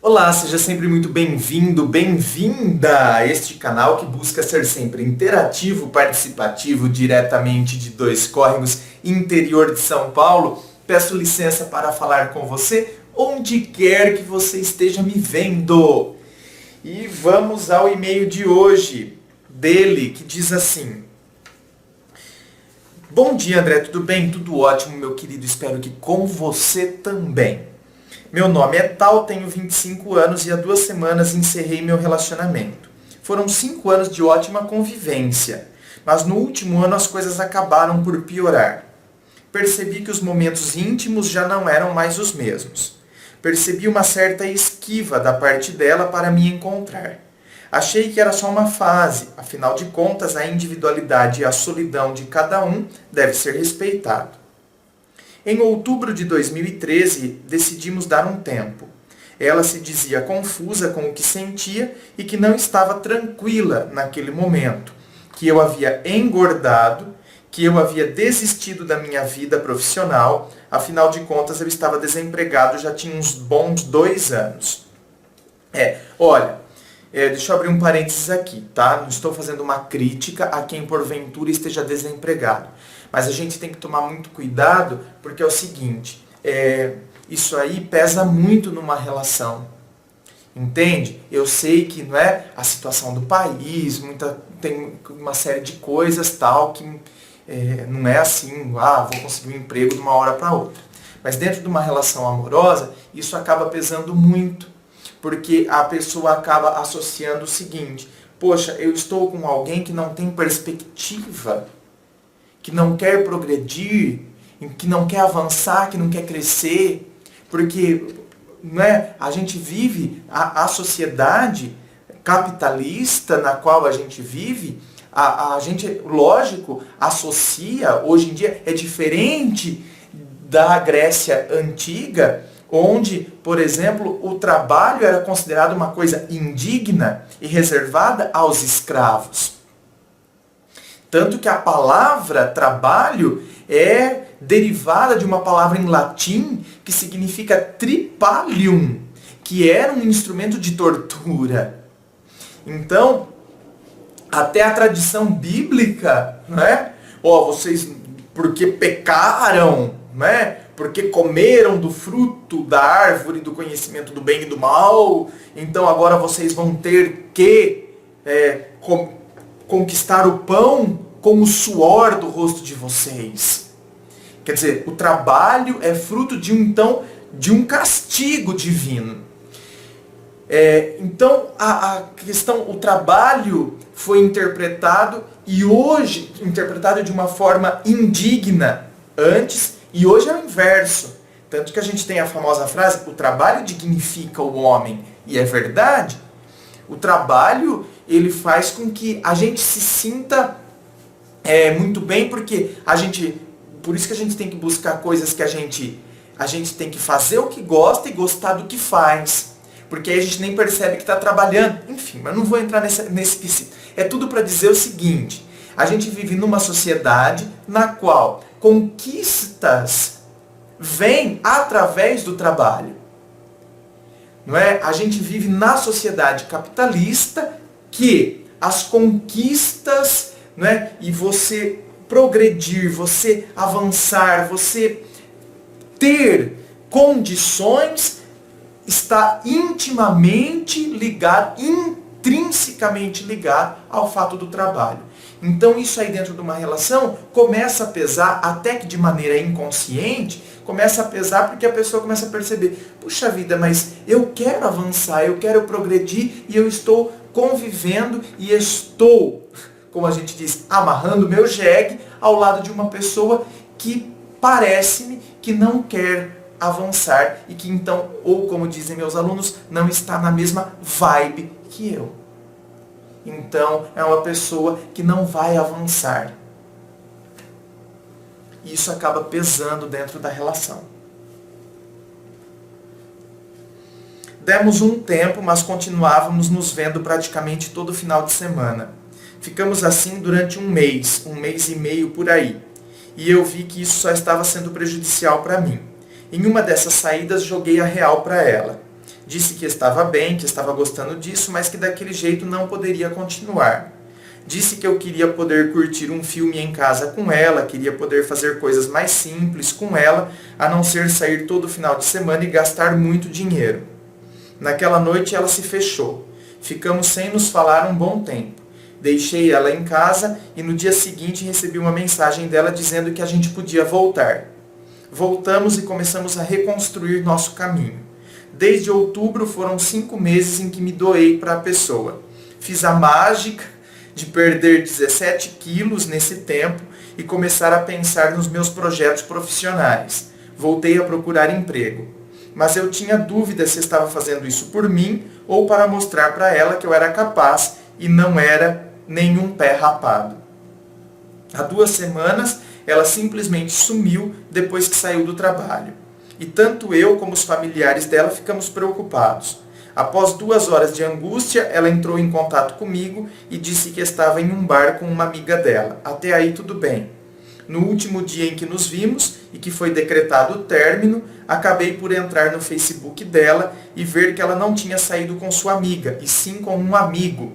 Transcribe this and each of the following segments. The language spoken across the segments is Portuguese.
Olá, seja sempre muito bem-vindo, bem-vinda a este canal que busca ser sempre interativo, participativo, diretamente de Dois Córregos, interior de São Paulo. Peço licença para falar com você onde quer que você esteja me vendo. E vamos ao e-mail de hoje, dele, que diz assim: Bom dia, André, tudo bem? Tudo ótimo, meu querido, espero que com você também. Meu nome é tal, tenho 25 anos e há 2 semanas encerrei meu relacionamento. Foram 5 anos de ótima convivência, mas no último ano as coisas acabaram por piorar. Percebi que os momentos íntimos já não eram mais os mesmos. Percebi uma certa esquiva da parte dela para me encontrar. Achei que era só uma fase, afinal de contas a individualidade e a solidão de cada um deve ser respeitado. Em outubro de 2013, decidimos dar um tempo. Ela se dizia confusa com o que sentia e que não estava tranquila naquele momento, que eu havia engordado, que eu havia desistido da minha vida profissional, afinal de contas eu estava desempregado já tinha uns bons 2 anos. Deixa eu abrir um parênteses aqui, tá? Não estou fazendo uma crítica a quem porventura esteja desempregado. Mas a gente tem que tomar muito cuidado, porque é o seguinte, isso aí pesa muito numa relação. Entende? Eu sei que não é a situação do país, tem uma série de coisas tal que não é assim, vou conseguir um emprego de uma hora para outra. Mas dentro de uma relação amorosa, isso acaba pesando muito. Porque a pessoa acaba associando o seguinte: poxa, eu estou com alguém que não tem perspectiva, que não quer progredir, que não quer avançar, que não quer crescer, porque a gente vive, a sociedade capitalista na qual a gente vive, a gente, lógico, associa, hoje em dia é diferente da Grécia Antiga, onde, por exemplo, o trabalho era considerado uma coisa indigna e reservada aos escravos. Tanto que a palavra trabalho é derivada de uma palavra em latim que significa tripalium, que era um instrumento de tortura. Então, até a tradição bíblica, vocês porque pecaram, porque comeram do fruto da árvore do conhecimento do bem e do mal, então agora vocês vão ter que conquistar o pão com o suor do rosto de vocês. Quer dizer, o trabalho é fruto de um castigo divino. Então a questão, o trabalho foi interpretado e hoje interpretado de uma forma indigna antes, e hoje é o inverso. Tanto que a gente tem a famosa frase: o trabalho dignifica o homem. E é verdade. O trabalho, ele faz com que a gente se sinta muito bem, porque por isso que a gente tem que buscar coisas que a gente tem que fazer o que gosta e gostar do que faz. Porque aí a gente nem percebe que está trabalhando. Enfim, mas não vou entrar nesse quesito. É tudo para dizer o seguinte: a gente vive numa sociedade na qual conquistas vêm através do trabalho. Não é? A gente vive na sociedade capitalista que as conquistas, e você progredir, você avançar, você ter condições está intimamente ligado, intrinsecamente ligado ao fato do trabalho. Então isso aí dentro de uma relação começa a pesar, até que de maneira inconsciente, começa a pesar porque a pessoa começa a perceber: puxa vida, mas eu quero avançar, eu quero progredir e eu estou convivendo e estou, como a gente diz, amarrando meu jegue ao lado de uma pessoa que parece-me que não quer avançar e que então, ou como dizem meus alunos, não está na mesma vibe que eu. Então, é uma pessoa que não vai avançar. Isso acaba pesando dentro da relação. Demos um tempo, mas continuávamos nos vendo praticamente todo final de semana. Ficamos assim durante um mês e meio por aí. E eu vi que isso só estava sendo prejudicial para mim. Em uma dessas saídas, joguei a real para ela. Disse que estava bem, que estava gostando disso, mas que daquele jeito não poderia continuar. Disse que eu queria poder curtir um filme em casa com ela, queria poder fazer coisas mais simples com ela, a não ser sair todo final de semana e gastar muito dinheiro. Naquela noite ela se fechou. Ficamos sem nos falar um bom tempo. Deixei ela em casa e no dia seguinte recebi uma mensagem dela dizendo que a gente podia voltar. Voltamos e começamos a reconstruir nosso caminho. Desde outubro foram 5 meses em que me doei para a pessoa. Fiz a mágica de perder 17 quilos nesse tempo e começar a pensar nos meus projetos profissionais. Voltei a procurar emprego. Mas eu tinha dúvida se estava fazendo isso por mim ou para mostrar para ela que eu era capaz e não era nenhum pé rapado. Há 2 semanas, ela simplesmente sumiu depois que saiu do trabalho. E tanto eu como os familiares dela ficamos preocupados. Após 2 horas de angústia, ela entrou em contato comigo e disse que estava em um bar com uma amiga dela. Até aí tudo bem. No último dia em que nos vimos e que foi decretado o término, acabei por entrar no Facebook dela e ver que ela não tinha saído com sua amiga, e sim com um amigo.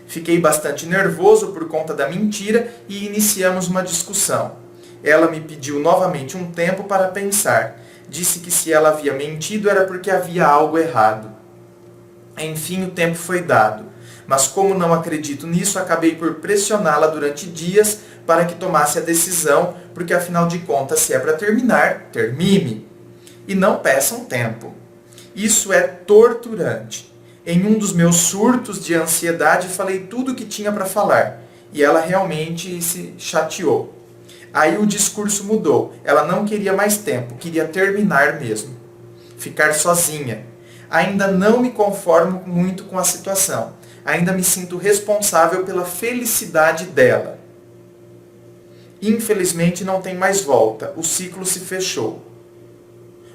Fiquei bastante nervoso por conta da mentira e iniciamos uma discussão. Ela me pediu novamente um tempo para pensar. Disse que se ela havia mentido era porque havia algo errado. Enfim, o tempo foi dado. Mas como não acredito nisso, acabei por pressioná-la durante dias para que tomasse a decisão, porque afinal de contas, se é para terminar, termine. E não peça um tempo. Isso é torturante. Em um dos meus surtos de ansiedade, falei tudo o que tinha para falar. E ela realmente se chateou. Aí o discurso mudou. Ela não queria mais tempo, queria terminar mesmo. Ficar sozinha. Ainda não me conformo muito com a situação. Ainda me sinto responsável pela felicidade dela. Infelizmente não tem mais volta. O ciclo se fechou.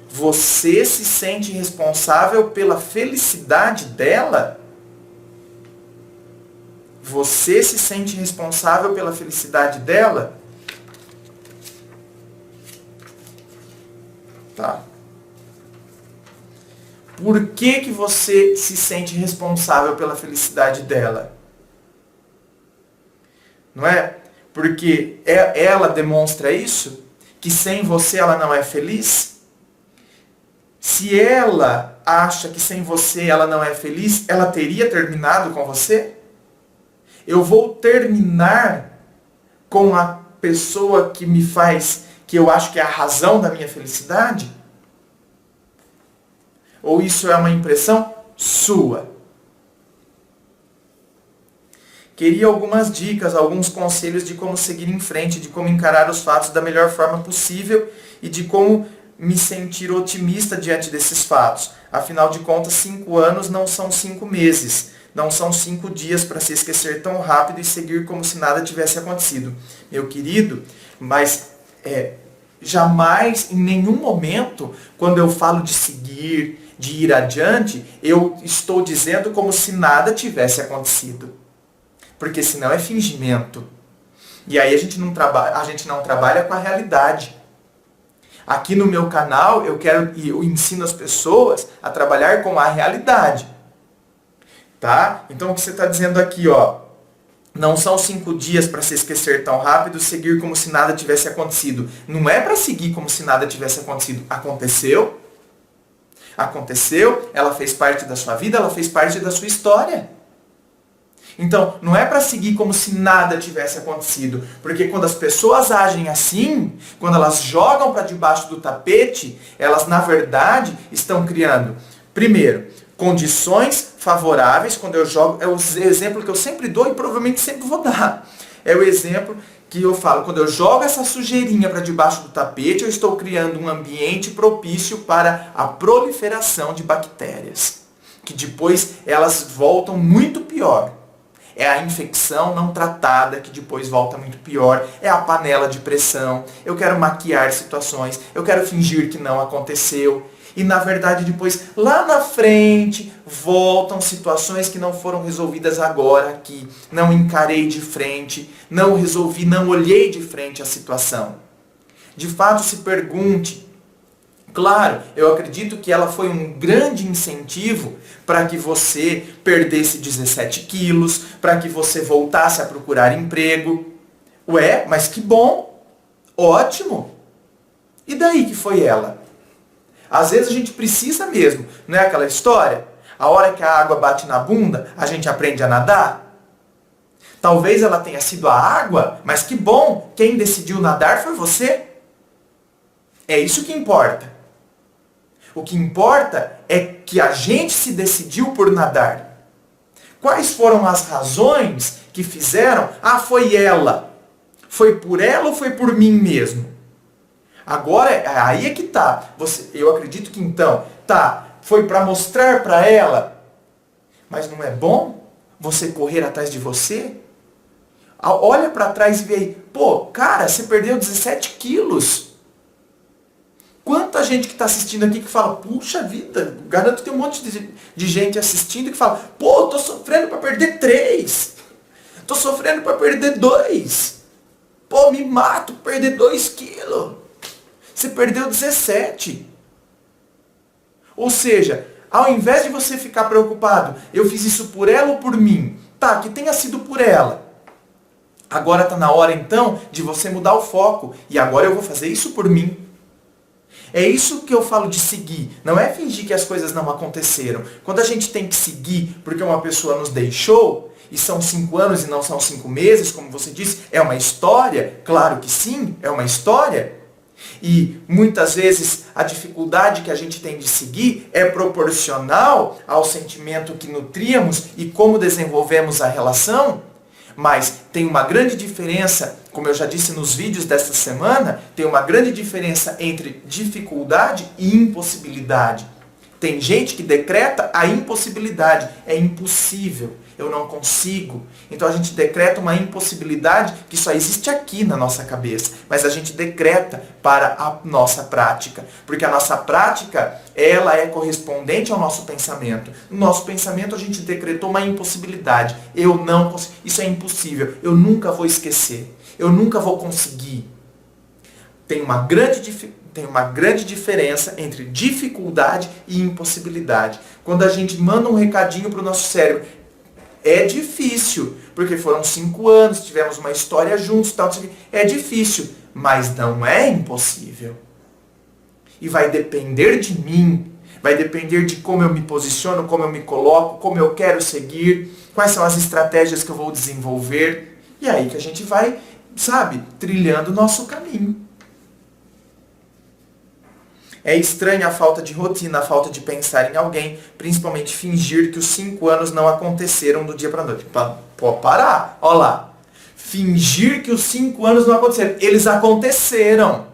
Você se sente responsável pela felicidade dela? Você se sente responsável pela felicidade dela? Tá. Por que você se sente responsável pela felicidade dela? Não é? Porque ela demonstra isso? Que sem você ela não é feliz? Se ela acha que sem você ela não é feliz, ela teria terminado com você? Eu vou terminar com a pessoa que me faz, que eu acho que é a razão da minha felicidade? Ou isso é uma impressão sua? Queria algumas dicas, alguns conselhos de como seguir em frente, de como encarar os fatos da melhor forma possível e de como me sentir otimista diante desses fatos. Afinal de contas, 5 anos não são 5 meses. Não são 5 dias para se esquecer tão rápido e seguir como se nada tivesse acontecido. Meu querido, mas jamais, em nenhum momento, quando eu falo de seguir, de ir adiante, eu estou dizendo como se nada tivesse acontecido. Porque senão é fingimento. E aí a gente não trabalha com a realidade. Aqui no meu canal eu ensino as pessoas a trabalhar com a realidade. Tá? Então o que você está dizendo aqui, ó, não são 5 dias para se esquecer tão rápido, seguir como se nada tivesse acontecido. Não é para seguir como se nada tivesse acontecido. Aconteceu? Aconteceu, ela fez parte da sua vida, ela fez parte da sua história. Então, não é para seguir como se nada tivesse acontecido. Porque quando as pessoas agem assim, quando elas jogam para debaixo do tapete, elas, na verdade, estão criando, primeiro, condições favoráveis. Quando eu jogo, é o exemplo que eu sempre dou e provavelmente sempre vou dar. É o exemplo que eu falo, quando eu jogo essa sujeirinha para debaixo do tapete, eu estou criando um ambiente propício para a proliferação de bactérias. Que depois elas voltam muito pior. É a infecção não tratada que depois volta muito pior. É a panela de pressão. Eu quero maquiar situações. Eu quero fingir que não aconteceu. E na verdade depois, lá na frente, voltam situações que não foram resolvidas agora aqui. Não encarei de frente, não resolvi, não olhei de frente a situação. De fato, se pergunte Claro, eu acredito que ela foi um grande incentivo para que você perdesse 17 quilos, para que você voltasse a procurar emprego. Ué, mas que bom! Ótimo! E daí que foi ela? Às vezes a gente precisa mesmo, não é aquela história? A hora que a água bate na bunda, a gente aprende a nadar? Talvez ela tenha sido a água, mas que bom! Quem decidiu nadar foi você. É isso que importa. O que importa é que a gente se decidiu por nadar. Quais foram as razões que fizeram? Ah, foi ela. Foi por ela ou foi por mim mesmo? Agora, aí é que tá. Eu acredito que então, foi para mostrar para ela. Mas não é bom você correr atrás de você? Olha para trás e vê aí. Pô, cara, você perdeu 17 quilos. Quanta gente que está assistindo aqui que fala, puxa vida, garanto que tem um monte de gente assistindo que fala, pô, tô sofrendo para perder 3. Tô sofrendo para perder 2. Pô, me mato para perder 2 quilos. Você perdeu 17. Ou seja, ao invés de você ficar preocupado, eu fiz isso por ela ou por mim? Tá, que tenha sido por ela. Agora está na hora então de você mudar o foco. E agora eu vou fazer isso por mim. É isso que eu falo de seguir. Não é fingir que as coisas não aconteceram. Quando a gente tem que seguir porque uma pessoa nos deixou, e são 5 anos e não são 5 meses, como você disse, é uma história. Claro que sim, é uma história. E muitas vezes a dificuldade que a gente tem de seguir é proporcional ao sentimento que nutríamos e como desenvolvemos a relação. Mas tem uma grande diferença, como eu já disse nos vídeos desta semana, tem uma grande diferença entre dificuldade e impossibilidade. Tem gente que decreta a impossibilidade. É impossível, eu não consigo. Então a gente decreta uma impossibilidade que só existe aqui na nossa cabeça. Mas a gente decreta para a nossa prática. Porque a nossa prática, ela é correspondente ao nosso pensamento. No nosso pensamento a gente decretou uma impossibilidade. Eu não consigo. Isso é impossível. Eu nunca vou esquecer. Eu nunca vou conseguir. Tem uma grande diferença entre dificuldade e impossibilidade. Quando a gente manda um recadinho para o nosso cérebro, é difícil, porque foram 5 anos, tivemos uma história juntos, tal, é difícil, mas não é impossível. E vai depender de mim, vai depender de como eu me posiciono, como eu me coloco, como eu quero seguir, quais são as estratégias que eu vou desenvolver, e aí que a gente vai, trilhando o nosso caminho. É estranha a falta de rotina, a falta de pensar em alguém, principalmente fingir que os 5 anos não aconteceram do dia para a noite. Pode parar, olha lá. Fingir que os 5 anos não aconteceram. Eles aconteceram.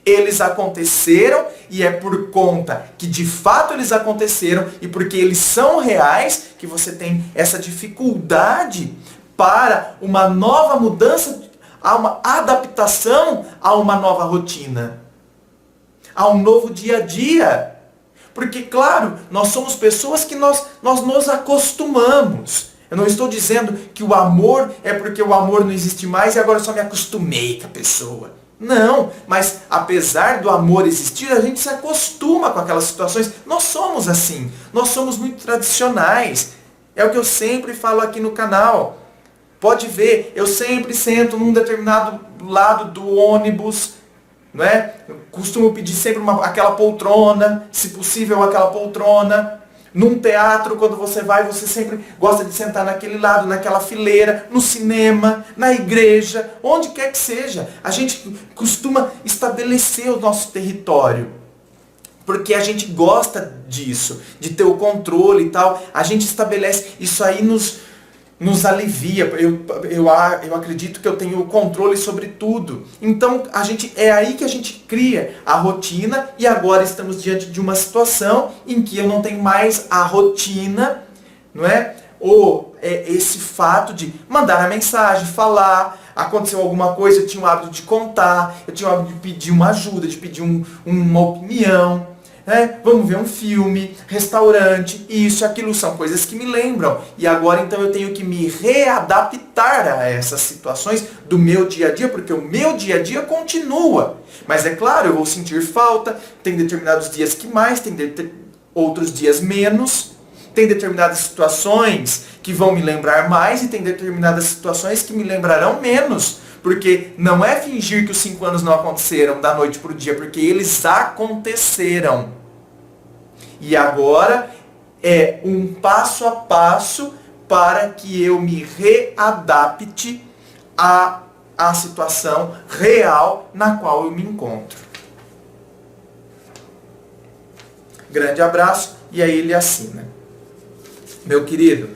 Eles aconteceram e é por conta que de fato eles aconteceram e porque eles são reais que você tem essa dificuldade para uma nova mudança, a uma adaptação a uma nova rotina. A um novo dia a dia. Porque, claro, nós somos pessoas que nós nos acostumamos. Eu não estou dizendo que o amor é porque o amor não existe mais e agora eu só me acostumei com a pessoa. Não, mas apesar do amor existir, a gente se acostuma com aquelas situações. Nós somos assim. Nós somos muito tradicionais. É o que eu sempre falo aqui no canal. Pode ver, eu sempre sento num determinado lado do ônibus, não é? Eu costumo pedir sempre aquela poltrona, se possível aquela poltrona. Num teatro, quando você vai, você sempre gosta de sentar naquele lado, naquela fileira, no cinema, na igreja, onde quer que seja. A gente costuma estabelecer o nosso território. Porque a gente gosta disso, de ter o controle e tal. A gente estabelece, isso aí nos alivia. Eu acredito que eu tenho o controle sobre tudo. Então, é aí que a gente cria a rotina e agora estamos diante de uma situação em que eu não tenho mais a rotina, não é? Ou esse fato de mandar a mensagem, falar, aconteceu alguma coisa, eu tinha o hábito de contar, eu tinha o hábito de pedir uma ajuda, de pedir uma opinião. né? Vamos ver um filme, restaurante, isso, aquilo, são coisas que me lembram. E agora então eu tenho que me readaptar a essas situações do meu dia a dia, porque o meu dia a dia continua. Mas é claro, eu vou sentir falta, tem determinados dias que mais, tem outros dias menos, tem determinadas situações que vão me lembrar mais e tem determinadas situações que me lembrarão menos. Porque não é fingir que os 5 anos não aconteceram da noite para o dia, porque eles aconteceram. E agora é um passo a passo para que eu me readapte à situação real na qual eu me encontro. Grande abraço, e aí ele assina. Meu querido,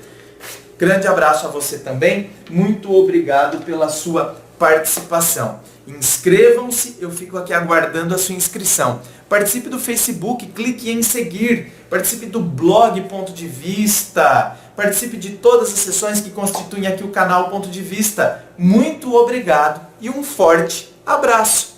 grande abraço a você também. Muito obrigado pela sua participação. Inscrevam-se, eu fico aqui aguardando a sua inscrição. Participe do Facebook, clique em seguir. Participe do blog Ponto de Vista. Participe de todas as sessões que constituem aqui o canal Ponto de Vista. Muito obrigado e um forte abraço.